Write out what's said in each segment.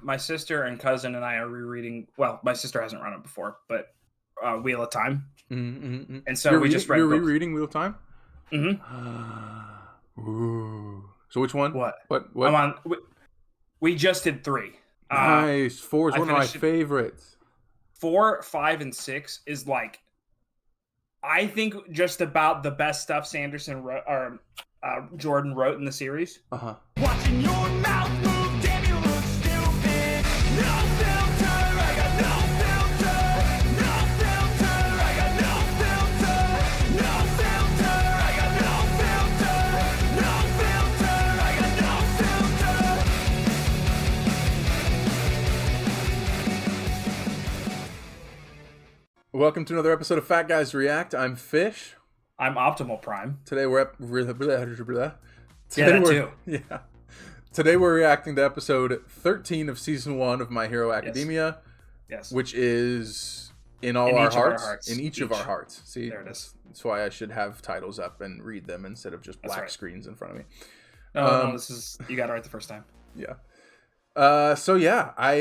my sister and cousin and I are rereading. Well, my sister hasn't run it before, but Wheel of Time. And so we just read. You're rereading Wheel of Time. Mm-hmm. So which one? What? What? I'm on. We just did 3. Nice. 4 is one of my favorites. 4, 5, and 6 is like, I think, just about the best stuff Sanderson wrote, or Jordan wrote in the series. Watching your mouth move, damn you look stupid. No filter, I got no filter. No filter, I got no filter. No filter, I got no filter. No filter, I got no filter. Welcome to another episode of Fat Guys React. I'm Fish. I'm Optimal Prime. Today we're Today we're reacting to episode 13 of season 1 of My Hero Academia. Yes. Which is in all our hearts. In each of our hearts. See, there it is. That's why I should have titles up and read them instead of just black screens in front of me. No, this is, you got it right the first time. Yeah.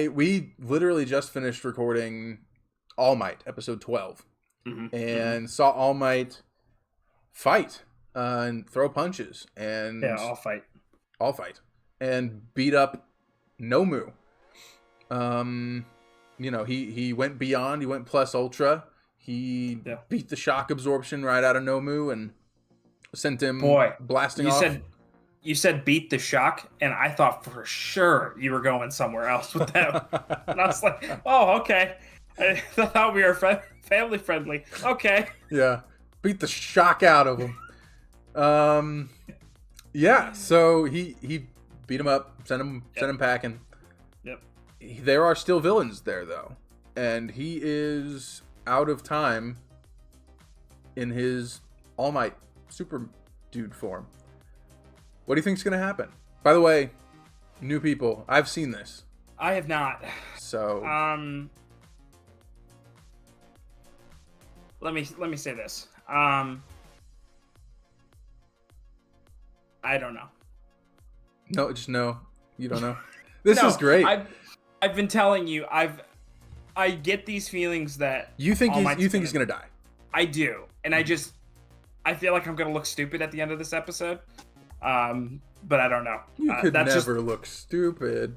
We literally just finished recording All Might, episode 12. And saw All Might fight and throw punches and all fight and beat up Nomu. He went beyond. He went plus ultra. He beat the shock absorption right out of Nomu and sent him blasting off. You said beat the shock, and I thought for sure you were going somewhere else with that. And I was like, oh, okay. I thought we were family friendly. Okay. Yeah. Beat the shock out of him. So he beat him up, sent him packing. Yep. There are still villains there though, and he is out of time in his All Might super dude form. What do you think's gonna happen? By the way, new people, I've seen this. I have not. So let me say this. I don't know. No, just no. You don't know. This is great. I've been telling you. I get these feelings that you think he's gonna die. I do, and I feel like I'm gonna look stupid at the end of this episode. But I don't know. You could never look stupid.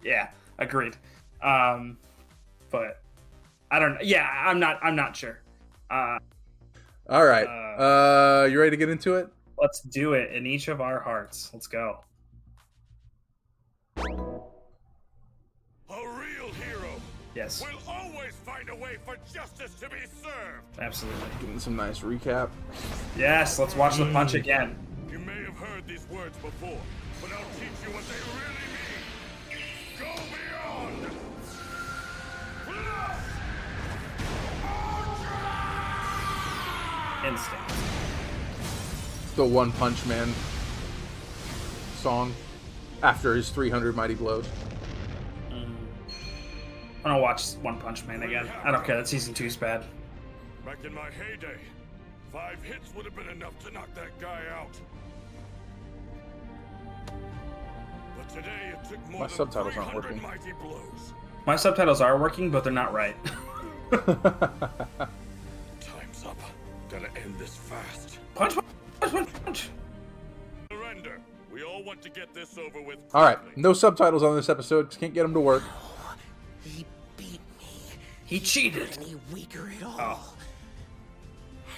Yeah, agreed. But I don't know. Yeah, I'm not sure. All right. You ready to get into it? Let's do it in each of our hearts. Let's go. A real hero. Yes. Will always find a way for justice to be served. Absolutely. Giving some nice recap. Yes, let's watch the punch again. You may have heard these words before, but I'll teach you what they really mean. Go beyond. Instinct. The One Punch Man song after his 300 mighty blows. I'm gonna watch One Punch Man again. I don't care that season 2's bad. Back in my heyday, 5 hits would have been enough to knock that guy out. But today it took more than subtitles aren't 300 working. mighty blows. My subtitles are working, but they're not right. Time's up. Gotta end this fast. Punch. Surrender. We all want to get this over with. All right, no subtitles on this episode. Just can't get them to work. He beat me. He cheated. Any weaker at all. Oh.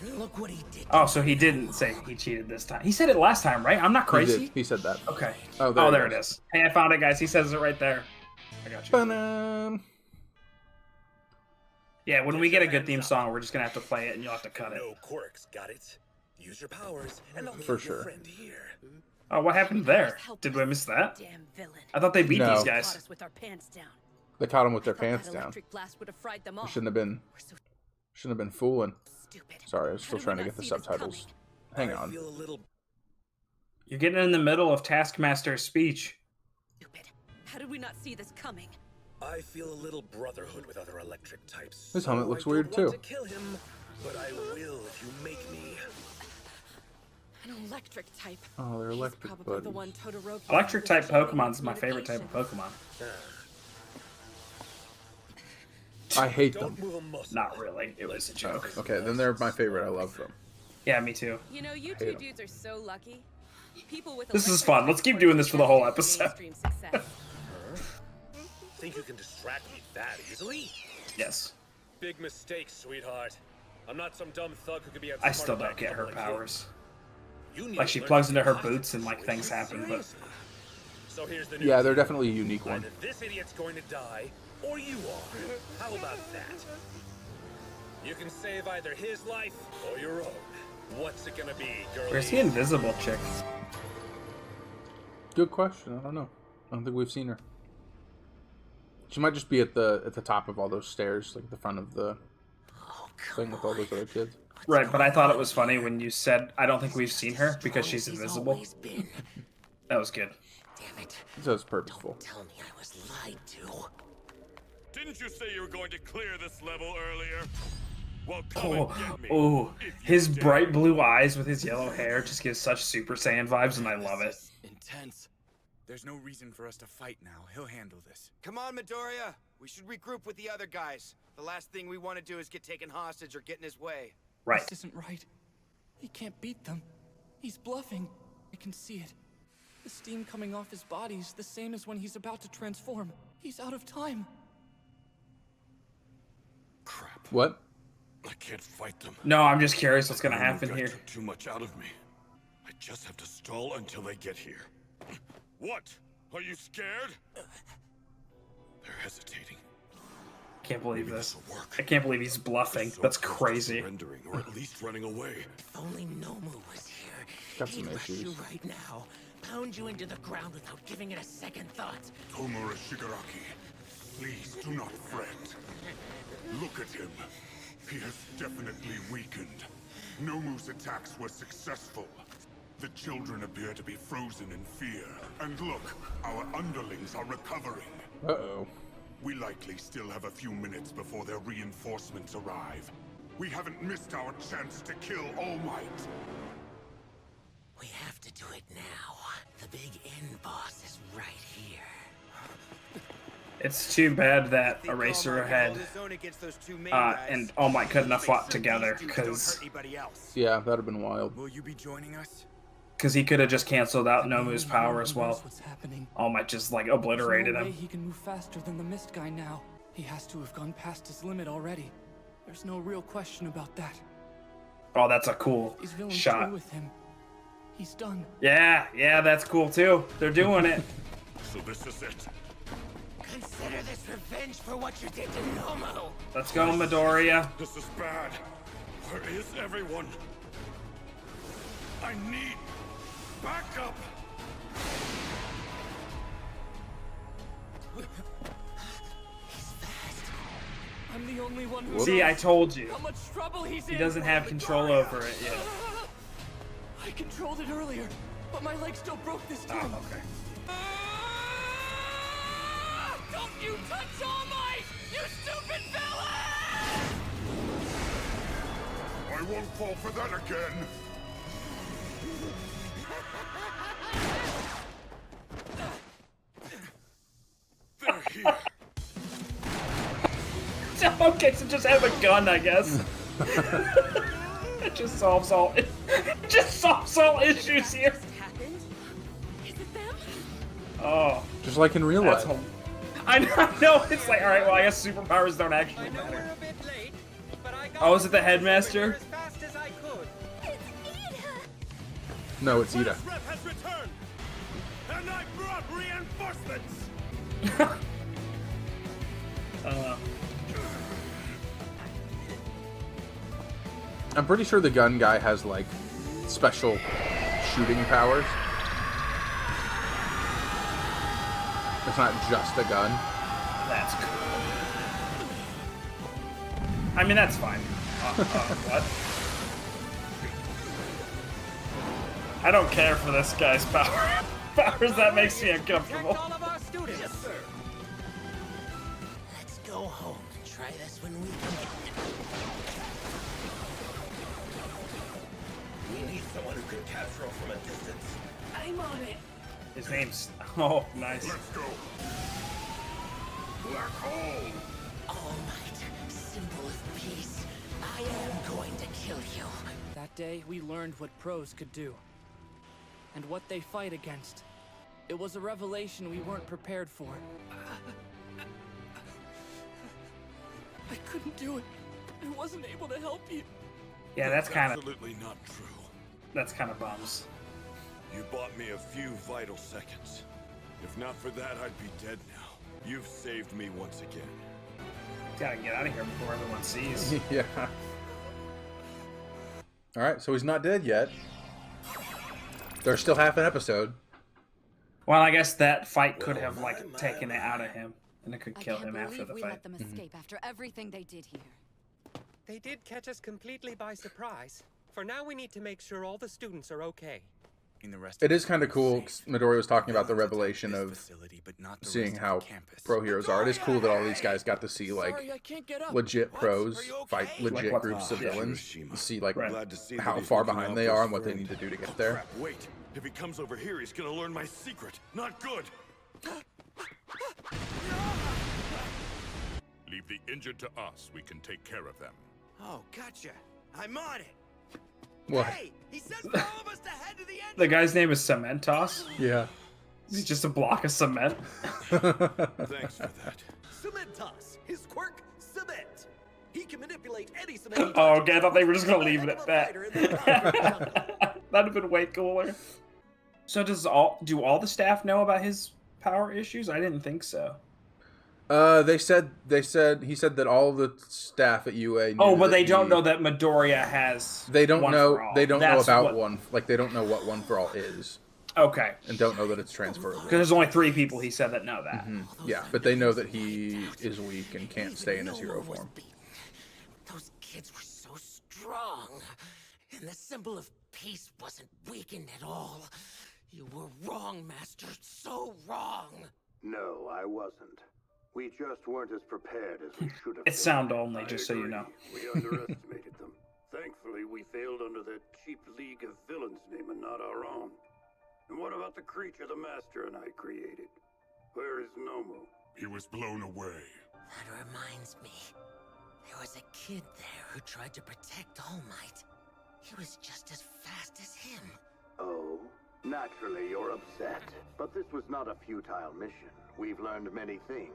And look what he did. Oh, so he didn't say he cheated this time. He said it last time, right? I'm not crazy. He said that. Okay. Oh, there it is. Hey, I found it, guys. He says it right there. I got you. Ba-dum. Yeah, when we get a good theme song, we're just gonna have to play it, and you'll have to cut it. No quirks, got it? Use your powers, and I'll For keep your sure. friend here. Oh, what happened there? Did we miss that? Damn villain. I thought they beat No. these Caught guys. us with our pants down. They caught him with their Thought that pants down. electric blast would have fried them all. Shouldn't have been fooling. Stupid. Sorry, I was How still did we trying to not get the see this subtitles. coming? Hang I on. feel a little You're getting in the middle of Taskmaster's speech. Stupid. How did we not see this coming? I feel a little brotherhood with other electric types. His helmet So looks I don't weird, want too. to kill him, but I will if you make me. An electric type. Oh, they're electric He's probably the buddies. one Todoroki. Electric type Pokemon's my favorite type of Pokemon. I hate them. Don't move a muscle. Not really. It was a joke. Okay, then they're my favorite. I love them. Yeah, me too. You know, you hate two 'em. dudes are so lucky. People with This is electric fun. Let's keep type doing this for the whole destined for episode. mainstream success. Think you can distract me that easily? Yes. Big mistake, sweetheart. I'm not some dumb thug who could be I still don't get her powers. You Like, she plugs into her boots and, like, things happen, but... So here's the news. Yeah, they're definitely a unique one. Either this idiot's going to die, or you are. How about that? You can save either his life or your own. What's it gonna be, girl? Where's the invisible chick? Good question. I don't know. I don't think we've seen her. She might just be at the top of all those stairs, like the front of the thing with all those other kids. Right, but I thought it was funny when you said, I don't think we've seen her because she's invisible. That was good. Damn it. So it's purposeful. Tell me I was lied to. Didn't you say you were going to clear this level earlier? Well, come Oh, and get me. oh, if you his dare. bright blue eyes with his yellow hair just gives such Super Saiyan vibes, and I love it. Intense. There's no reason for us to fight now. He'll handle this. Come on, Midoriya. We should regroup with the other guys. The last thing we want to do is get taken hostage or get in his way. Right. This isn't right. He can't beat them. He's bluffing. I can see it. The steam coming off his body's the same as when he's about to transform. He's out of time. Crap. What? I can't fight them. No, I'm just curious what's gonna The new happen guy here. took too much out of me. I just have to stall until they get here. What? Are you scared? They're hesitating. Can't believe Maybe this. this'll work. I can't believe he's bluffing. So That's close to crazy. Surrendering, or at least running away. If only Nomu was here, Got he'd some rush you issues. right now, pound you into the ground without giving it a second thought. Tomura Shigaraki, please do not fret. Look at him. He has definitely weakened. Nomu's attacks were successful. The children appear to be frozen in fear. And look, our underlings are recovering. Uh-oh. We likely still have a few minutes before their reinforcements arrive. We haven't missed our chance to kill All Might. We have to do it now. The big end boss is right here. It's too bad that Think All Eraser Might can had hold his own against those two main guys. and All Might couldn't have Make fought sure together these dudes don't because hurt anybody else. Yeah, that'd have been wild. Will you be joining us? he could have just canceled out Only Nomu's he power as knows well. What's happening. All Might just like There's obliterated no way him. he can move faster than the mist guy now. He has to have gone past his limit already. There's no real question about that. Oh, that's a cool These villains shot. through with him. He's done. Yeah, that's cool too. They're doing it. So this is it. Consider this revenge for what you did to Nomu. Let's go, Midoriya. This is bad. Where is everyone? I need backup. I'm the only one who See, knows I told you. how much trouble he's in. He doesn't have control over it yet. I controlled it earlier, but my leg still broke this Oh, time. okay. Don't you touch All Might, you stupid villain! I won't fall for that again. They're here. Okay, so just have a gun, I guess. It just solves all. It just solves all issues here. Just happened? Is it them? Oh, Just like in real that's life. home. I know. It's like, all right. Well, I guess superpowers don't actually matter. Oh, is it the headmaster? No, it's Ida. Rep has returned, and I brought reinforcements. I'm pretty sure the gun guy has like special shooting powers. It's not just a gun. That's cool. I mean, that's fine. What? I don't care for this guy's powers. That makes me uncomfortable. Let's go home and try this when we can. We need someone who can capture him from a distance. I'm on it. His name's. Oh, nice. Let's go. Black hole. All Might, symbol of peace, I am going to kill you. That day, we learned what pros could do. And what they fight against. It was a revelation we weren't prepared for. I couldn't do it. I wasn't able to help you. Yeah, that's kind of Absolutely not true. that's kind of bums. You bought me a few vital seconds. If not for that, I'd be dead now. You've saved me once again. Gotta get out of here before everyone sees. Yeah. All right, so he's not dead yet. There's still half an episode. Well, I guess that fight could have like taken it out of him, and it could kill him after the we fight. let them escape after everything they did here. They did catch us completely by surprise. For now, we need to make sure all the students are okay. In the rest It of is kind of cool. Midori was talking about the revelation of facility, but not the seeing rest of how the campus. pro heroes are. It is cool that all these guys got to see like Sorry, I can't get up. legit pros fight legit what- groups of yeah. villains. See like Right. Glad to see how that he's far looking behind out they for are his and what they friend. need to do to get there. Crap, wait. If he comes over here, he's gonna learn my secret. Not good. Leave the injured to us. We can take care of them. Oh, gotcha. I'm on it. What? Hey, he says for all of us to head to the end. The guy's name is Cementos. Yeah. Is he just a block of cement? Thanks for that. Cementos. His quirk, cement. He can manipulate any cement. Oh, okay. I thought they were just gonna leave it at that. That'd have been way cooler. So do all the staff know about his power issues? I didn't think so. He said that all the staff at UA knew Oh, but that they don't he- know that Midoriya has. They don't One know. for All. They don't That's know about what- one. Like they don't know what One for All is, Okay, and don't know that it's transferable. because there's only 3 people he said that know that. Yeah, but they know that he is weak and can't stay in his No hero one was form. beaten. Those kids were so strong. And the symbol of peace wasn't weakened at all. You were wrong, Master. So wrong. No, I wasn't. We just weren't as prepared as we should have It's been. sound only, just so you know. We underestimated them. Thankfully, we failed under that cheap League of Villains name and not our own. And what about the creature the Master and I created? Where is Nomu? He was blown away. That reminds me. There was a kid there who tried to protect All Might. He was just as fast as him. Oh, naturally you're upset. But this was not a futile mission. We've learned many things.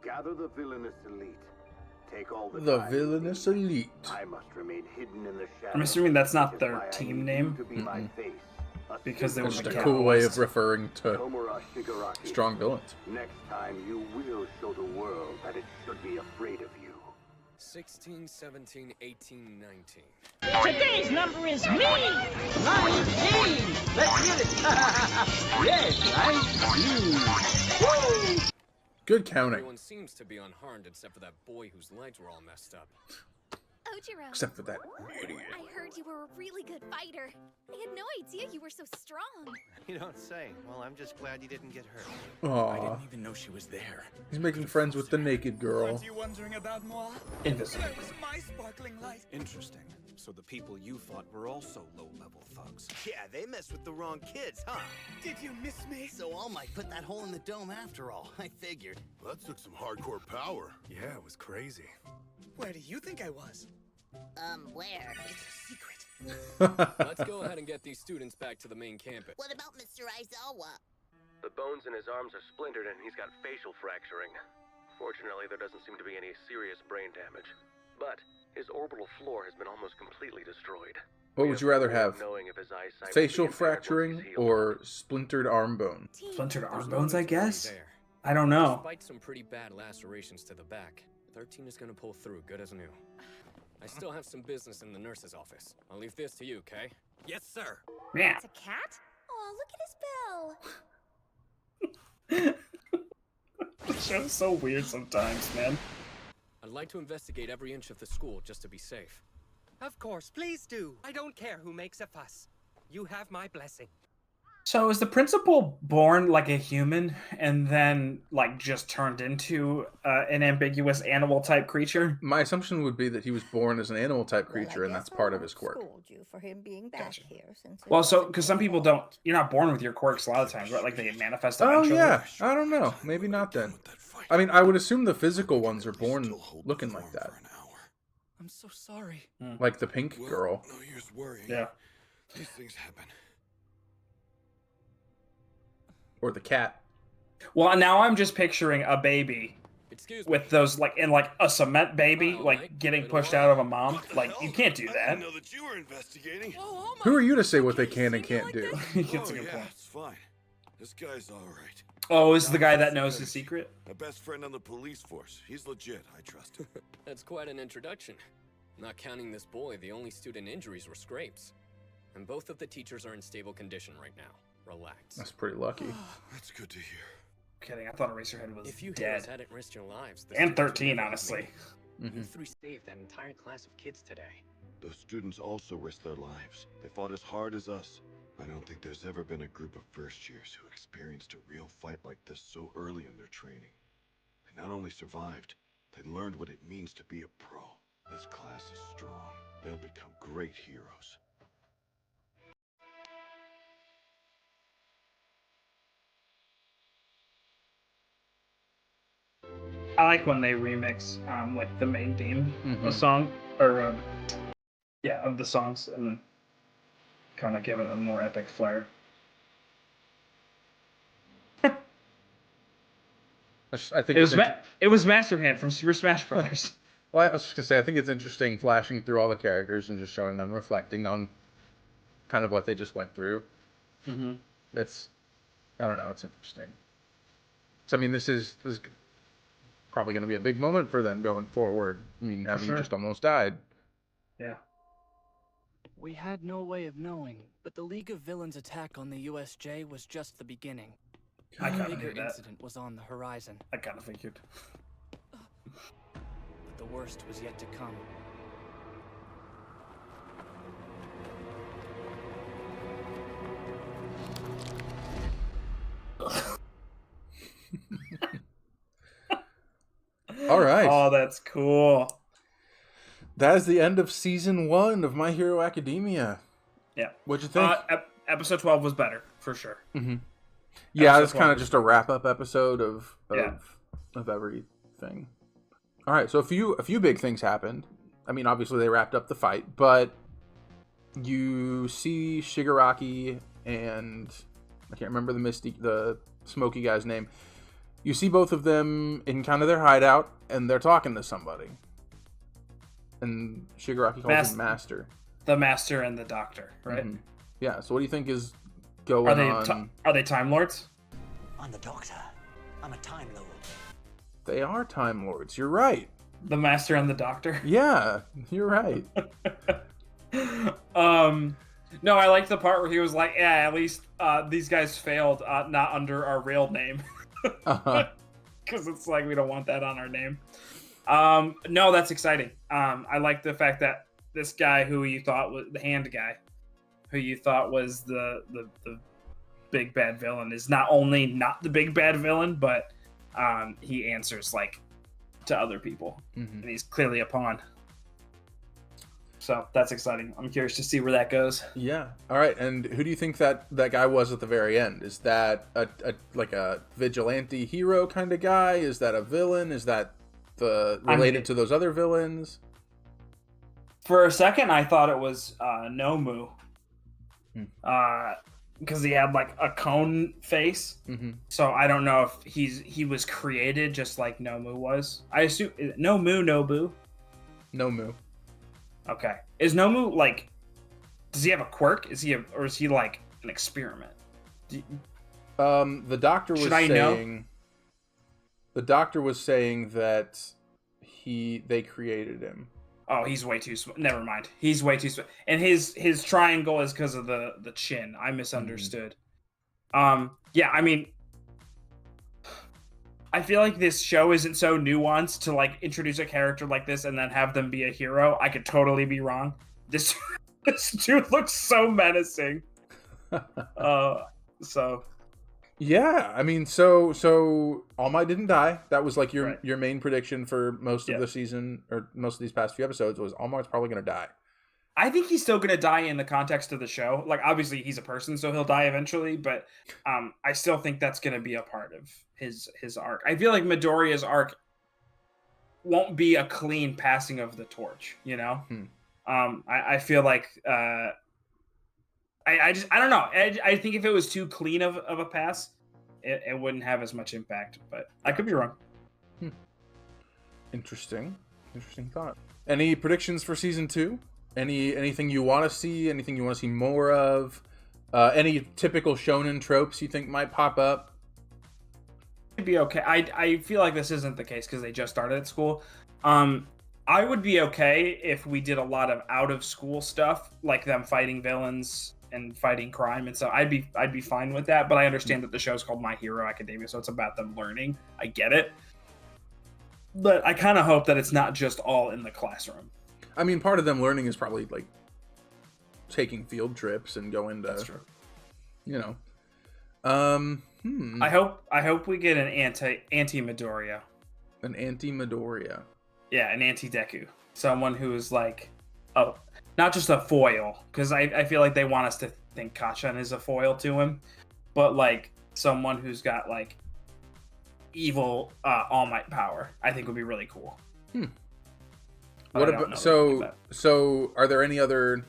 Gather the villainous elite. Take all the time you Villainous need. Elite. I must remain hidden in the shadows. I'm assuming that's not which is their why I team need you name. to be my face. A Because they symbol were Just of a the cool way of catalyst. referring to Tomura Shigaraki. strong villains. Next time you will show the world that it should be afraid of you. 16, 17, 18, 19. Today's number is me! 19! Let's get it! Yes, 19! Woo! Good counting. Everyone seems to be unharmed except for that boy whose legs were all messed up. Ojiro, Except for that idiot. I heard you were a really good fighter. I had no idea you were so strong. You don't say. Well, I'm just glad you didn't get hurt. I Aw, didn't even know she was there. he's making friends with the naked girl. Aren't you wondering about moi? Invisible. Where was my sparkling light? Interesting. So the people you fought were also low-level thugs. Yeah, they messed with the wrong kids, huh? Did you miss me? So All Might put that hole in the dome after all. I figured. That took some hardcore power. Yeah, it was crazy. Where do you think I was? Where? It's a secret. Let's go ahead and get these students back to the main campus. What about Mr. Aizawa? The bones in his arms are splintered and he's got facial fracturing. Fortunately, there doesn't seem to be any serious brain damage. But his orbital floor has been almost completely destroyed. What would you rather have? Knowing if his eyesight would Facial be impaired once fracturing he's healed. or splintered arm bone? Splintered There's arm no bones, I need to worry guess. there. I don't know. Despite some pretty bad lacerations to the back, 13 is gonna pull through good as new. I still have some business in the nurse's office. I'll leave this to you, Kay? Yes, sir. Yeah. It's a cat? Oh, look at his bill. The show's so weird sometimes, man. I'd like to investigate every inch of the school just to be safe. Of course, please do. I don't care who makes a fuss. You have my blessing. So is the principal born like a human and then like just turned into an ambiguous animal type creature? My assumption would be that he was born as an animal type creature, and that's part of his quirk. Schooled you for him being back here since. it Well, so wasn't because some your people fault. don't, you're not born with your quirks a lot of times, right? Like they manifest Oh eventually. yeah, I don't know. Maybe not then. I mean, I would assume the physical ones are born looking like that. I'm so sorry. Like the pink girl. No use worrying. Yeah. These things happen. Or the cat. Well, now I'm just picturing a baby with those, like, in, like, a cement baby, like, getting pushed out of a mom. Like, you can't do I that. didn't know that you were investigating. Who are you to say what they can and can't do? That's a good point. It's fine. This guy's all right. Oh, is the guy that knows the secret? My best friend on the police force. He's legit. I trust him. That's quite an introduction. Not counting this boy, the only student injuries were scrapes. And both of the teachers are in stable condition right now. Relax. That's pretty lucky. That's good to hear. Kidding, I thought Eraserhead was If you dead. hadn't risked your lives, And 13, honestly. You three saved that entire class of kids today. Those students also risked their lives. They fought as hard as us. I don't think there's ever been a group of first years who experienced a real fight like this so early in their training. They not only survived, they learned what it means to be a pro. This class is strong. They'll become great heroes. I like when they remix, like, the main theme of a song, or, yeah, of the songs, and kind of give it a more epic flair. I think it was Master Hand from Super Smash Brothers. Well, I was just gonna say, I think it's interesting flashing through all the characters and just showing them reflecting on kind of what they just went through. Mm-hmm. It's, I don't know, it's interesting. So I mean, this is probably going to be a big moment for them going forward. I mean, having just almost died. Yeah. We had no way of knowing, but the League of Villains' attack on the USJ was just the beginning. I A kinda bigger knew that. incident was on the horizon, I kind of figured. but the worst was yet to come. All right. Oh, that's cool. That is the end of season 1 of My Hero Academia. Yeah. What'd you think? Episode 12 was better, for sure. Mm-hmm. Yeah, Episode it's kind 12 of just a wrap-up episode of Yeah. everything. All right, so a few big things happened. I mean, obviously they wrapped up the fight, but you see Shigaraki and I can't remember the smoky guy's name. You see both of them in kind of their hideout, and they're talking to somebody. And Shigaraki calls him Master. The Master and the Doctor, right? Mhm. Yeah, so what do you think is going on? Are they Time Lords? I'm the Doctor. I'm a Time Lord. They are Time Lords, you're right. The Master and the Doctor? Yeah, you're right. No, I like the part where he was like, yeah, at least these guys failed not under our real name. Because it's like, we don't want that on our name. No, that's exciting. I like the fact that this guy who you thought was the hand guy, who you thought was the big bad villain, is not only not the big bad villain, but he answers like to other people, and he's clearly a pawn. So that's exciting. I'm curious to see where that goes. Yeah. All right. And who do you think that guy was at the very end? Is that like a vigilante hero kind of guy? Is that a villain? Is that related to those other villains? For a second, I thought it was Nomu, because he had like a cone face. So I don't know if he was created just like Nomu was. I assume Nobu. Nomu. Okay. Is Nomu like? Does he have a quirk? Or is he like an experiment? The doctor was saying. The doctor was saying that they created him. Oh, he's way too small. Never mind. He's way too small. And his triangle is because of the chin. I misunderstood. Yeah, I mean, I feel like this show isn't so nuanced to like introduce a character like this and then have them be a hero. I could totally be wrong. This dude looks so menacing. So. Yeah, I mean, so All Might didn't die. That was like your main prediction for most of the season, or most of these past few episodes, was All Might's probably going to die. I think he's still gonna die in the context of the show. Like, obviously, he's a person, so he'll die eventually. But I still think that's gonna be a part of his arc. I feel like Midoriya's arc won't be a clean passing of the torch. You know, I feel like I don't know. I think if it was too clean of a pass, it wouldn't have as much impact. But I could be wrong. Interesting thought. Any predictions for season 2? Anything you want to see? Anything you want to see more of? Any typical shonen tropes you think might pop up? It'd be okay. I feel like this isn't the case because they just started at school. I would be okay if we did a lot of out of school stuff, like them fighting villains and fighting crime and so I'd be fine with that. But I understand that the show's called My Hero Academia, so it's about them learning. I get it. But I kind of hope that it's not just all in the classroom. I mean, part of them learning is probably like taking field trips and going to, That's true. You know. I hope we get an anti Midoriya. An anti Midoriya. Yeah, an anti Deku. Someone who is like, not just a foil, because I feel like they want us to think Kacchan is a foil to him, but like someone who's got like evil All Might power. I think would be really cool. What about so are there any other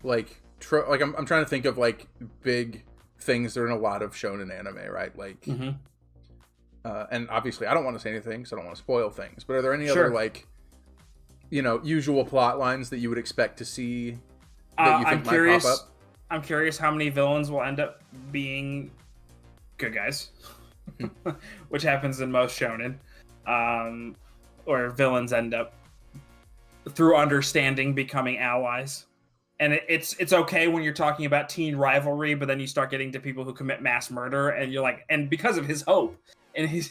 like I'm trying to think of like big things that are in a lot of shonen anime, right? Like and obviously I don't want to say anything because I don't want to spoil things, but are there any other like usual plot lines that you would expect to see that you think might pop up? I'm curious how many villains will end up being good guys. Which happens in most shonen. Or villains end up through understanding becoming allies. And it's okay when you're talking about teen rivalry, but then you start getting to people who commit mass murder, and you're like, and because of his hope and his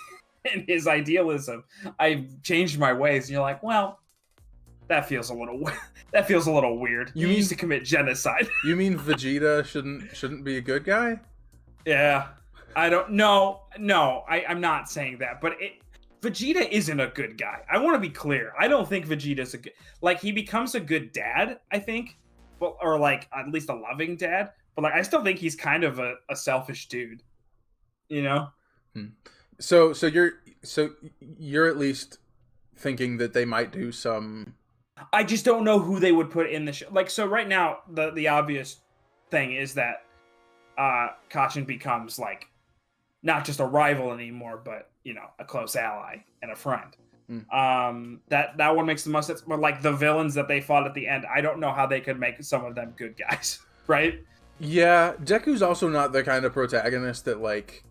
idealism, I've changed my ways. And you're like, well, that feels a little weird. He needs to commit genocide. You mean Vegeta shouldn't be a good guy? Yeah. I don't know. No, I'm not saying that, but Vegeta isn't a good guy. I want to be clear. I don't think Vegeta's a good, like, he becomes a good dad, I think, but, or like at least a loving dad, but like I still think he's kind of a selfish dude, you know? So you're at least thinking that they might do some. I just don't know who they would put in the show. Like, so right now, the obvious thing is that Kacchan becomes like not just a rival anymore, but a close ally and a friend. That one makes the most sense. But like the villains that they fought at the end, I don't know how they could make some of them good guys, right? Yeah, Deku's also not the kind of protagonist that like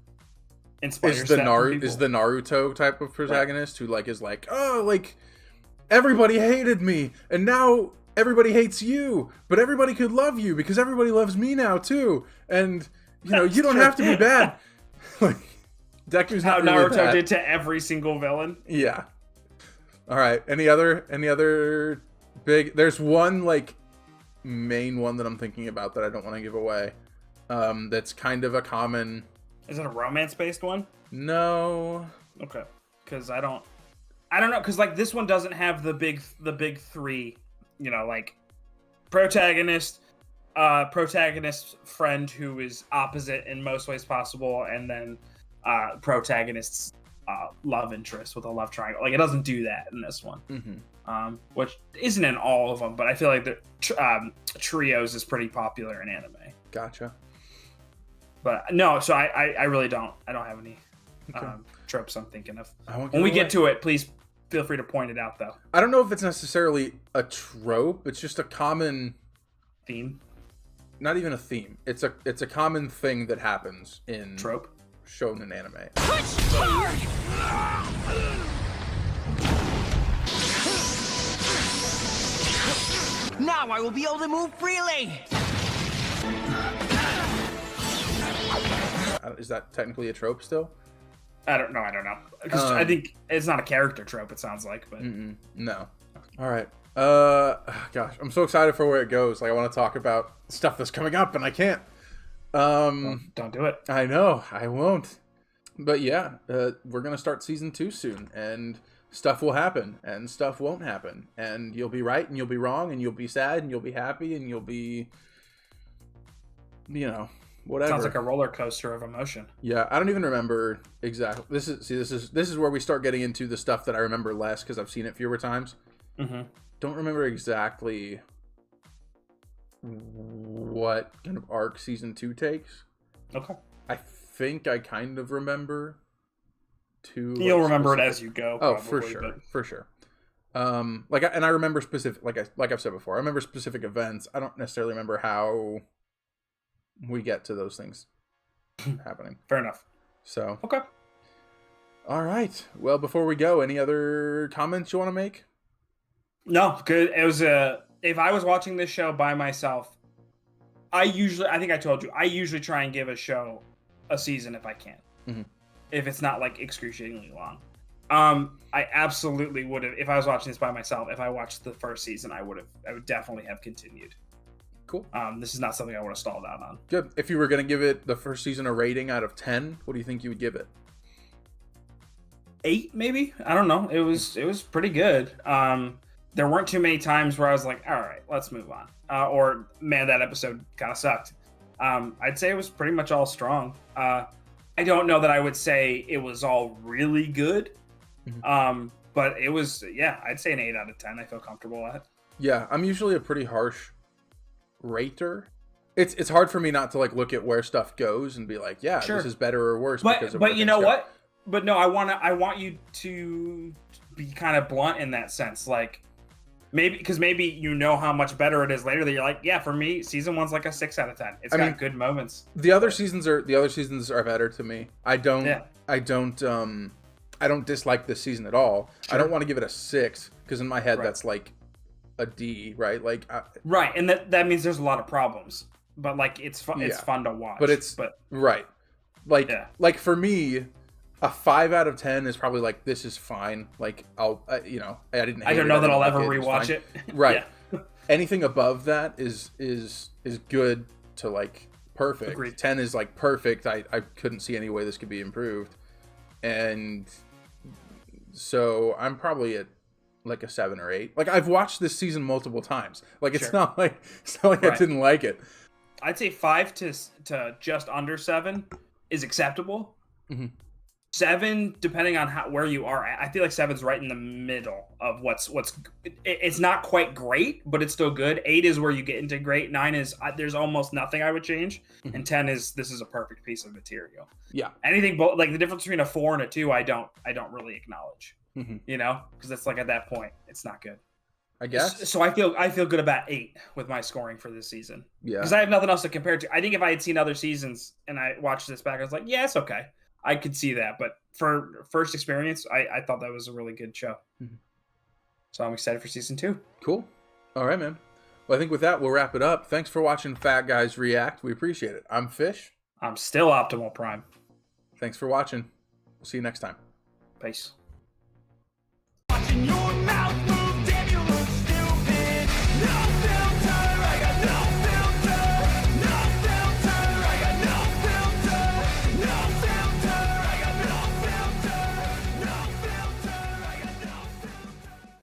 is the Naruto type of protagonist, right? Who like is like, oh, like everybody hated me and now everybody hates you, but everybody could love you because everybody loves me now too, and you don't have to be bad. Like, Deku's how not really Naruto did to every single villain. Yeah. All right. Any other big? There's one like main one that I'm thinking about that I don't want to give away. That's kind of a common. Is it a romance-based one? No. Okay. Because I don't know. Because like this one doesn't have the big three. Like protagonist friend who is opposite in most ways possible, and then protagonist's love interest with a love triangle. Like it doesn't do that in this one, which isn't in all of them, but I feel like the trios is pretty popular in anime. Gotcha. But no, so I really don't. I don't have any tropes I'm thinking of. When we get to it, please feel free to point it out, though. I don't know if it's necessarily a trope. It's just a common theme. Not even a theme. It's a common thing that happens in trope shonen anime. Now I will be able to move freely. Is that technically a trope still? I don't know. Because I think it's not a character trope, it sounds like. But no. All right. Gosh, I'm so excited for where it goes. Like, I want to talk about stuff that's coming up, and I can't. Don't do it. I know. I won't. But yeah, we're going to start season 2 soon. And stuff will happen and stuff won't happen, and you'll be right and you'll be wrong and you'll be sad and you'll be happy and you'll be, whatever. Sounds like a roller coaster of emotion. Yeah, I don't even remember exactly. This is where we start getting into the stuff that I remember less because I've seen it fewer times. Mm-hmm. Don't remember exactly what kind of arc season 2 takes. Okay. I think I kind of remember 2. You'll remember it as you go. Oh, probably, for sure. And I remember specific, like I've said before, I remember specific events. I don't necessarily remember how we get to those things happening. Fair enough. So okay. All right. Well, before we go, any other comments you want to make? No, good. It was if I was watching this show by myself, I think I told you, I usually try and give a show a season if I can. Mm-hmm. If it's not like excruciatingly long. I absolutely would have, if I was watching this by myself, if I watched the first season, I would definitely have continued. Cool. This is not something I would have stalled out on. Good. If you were going to give it the first season a rating out of 10, what do you think you would give it? 8, maybe? I don't know. It was pretty good. There weren't too many times where I was like, all right, let's move on. Or, man, that episode kind of sucked. I'd say it was pretty much all strong. I don't know that I would say it was all really good. Mm-hmm. But it was, I'd say an 8 out of 10. I feel comfortable at. Yeah, I'm usually a pretty harsh rater. It's hard for me not to like look at where stuff goes and be like, this is better or worse. But you know what? But no, I want you to be kind of blunt in that sense. Like maybe you know how much better it is later that you're like, for me, season 1's like a 6 out of 10. It's got good moments. The other seasons are better to me. I don't dislike this season at all. Sure. I don't want to give it a 6 because in my head that's like a D, right? Like right, and that means there's a lot of problems, but like it's fun. It's fun to watch. But right, like for me, a 5 out of 10 is probably like, this is fine. Like I didn't. I don't know that I'll ever rewatch it. Right. Anything above that is good to like perfect. Agreed. 10 is like perfect. I couldn't see any way this could be improved, and so I'm probably at like a 7 or 8. Like I've watched this season multiple times. Like it's not like right. I didn't like it. I'd say 5 to just under 7 is acceptable. Mm-hmm. 7, depending on where you are, I feel like 7's right in the middle of what's. It's not quite great, but it's still good. 8 is where you get into great. 9 is there's almost nothing I would change, mm-hmm. and 10 is this is a perfect piece of material. Yeah. Anything like the difference between a 4 and a 2, I don't really acknowledge. Mm-hmm. Because it's like at that point, it's not good. I guess. So I feel good about 8 with my scoring for this season. Yeah. Because I have nothing else to compare to. I think if I had seen other seasons and I watched this back, I was like, it's okay. I could see that. But for first experience, I thought that was a really good show. Mm-hmm. So I'm excited for season 2. Cool. All right, man. Well, I think with that, we'll wrap it up. Thanks for watching Fat Guys React. We appreciate it. I'm Fish. I'm still Optimal Prime. Thanks for watching. We'll see you next time. Peace.